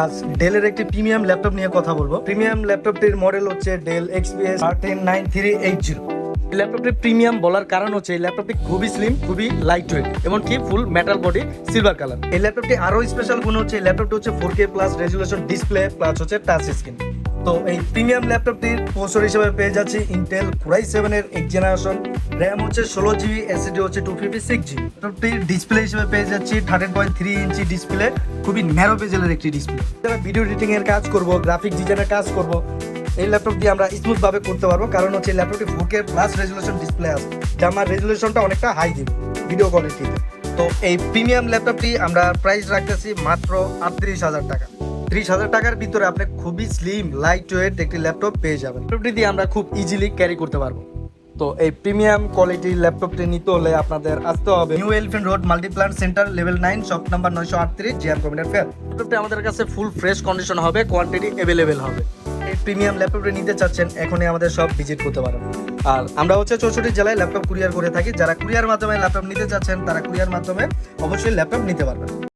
আজ ডেলের একটি প্রিমিয়াম ল্যাপটপ নিয়ে কথা বলবো। প্রিমিয়াম ল্যাপটপটির মডেল হচ্ছে ডেল XPS R109380। ল্যাপটপটি প্রিমিয়াম বলার কারণ হচ্ছে এই ল্যাপটপটি খুবই স্লিম, খুবই লাইট ওয়েট এবং কি ফুল মেটাল বডি, সিলভার কালার। এই ল্যাপটপটি আরো স্পেশাল গুণ হচ্ছে এই ল্যাপটপটি হচ্ছে 4K plus resolution display plus হচ্ছে টাচ স্ক্রিন। তো এই প্রিমিয়াম ল্যাপটপটির প্রসেসর হিসেবে পেয়ে যাচ্ছি ইন্টেল Core i7 এর 8th জেনারেশন, র্যাম হচ্ছে 16GB, এসএসডি হচ্ছে 256GB। ল্যাপটপটির ডিসপ্লে হিসেবে পেয়ে যাচ্ছি 13.3 ইঞ্চি ডিসপ্লে, খুবই ন্যারো বেজেলের একটি ডিসপ্লে। যারা ভিডিও এডিটিং এর কাজ করব, গ্রাফিক ডিজাইনের কাজ করব, এই ল্যাপটপ দিয়ে আমরা স্মুথ ভাবে করতে পারবো, কারণ হচ্ছে ল্যাপটপটি 4K প্লাস রেজুলেশন ডিসপ্লে আছে, যা আমার রেজুলেশনটা অনেকটা হাই দিবে ভিডিও কোয়ালিটিতে। তো এই প্রিমিয়াম ল্যাপটপটি আমরা প্রাইস রাখতেছি মাত্র 38,000 টাকা। 30,000 টাকার ভিতরে আপনি খুবই স্লিম লাইট ওয়েট একটি ল্যাপটপ পেয়ে যাবেন। ল্যাপটপটি দিয়ে আমরা খুব ইজিলি ক্যারি করতে পারবো। তো এই প্রিমিয়াম কোয়ালিটির ল্যাপটপটি নিতে হলে আপনাদের আসতে হবে new elephant road Multiplan centre level 9 shop number 938 GM computer fair. ল্যাপটপটি আমাদের কাছে ফুল ফ্রেশ কন্ডিশন হবে, কোয়ান্টিটি অ্যাভেলেবেল হবে। এই প্রিমিয়াম ল্যাপটপটি নিতে চাচ্ছেন এখনই আমাদের সব ভিজিট করতে পারেন। আর আমরা হচ্ছে 64 জেলায় ল্যাপটপ কুরিয়ার করে থাকি। যারা কুরিয়ার মাধ্যমে ল্যাপটপ নিতে চাচ্ছেন তারা কুরিয়ার মাধ্যমে অবশ্যই ল্যাপটপ নিতে পারবেন।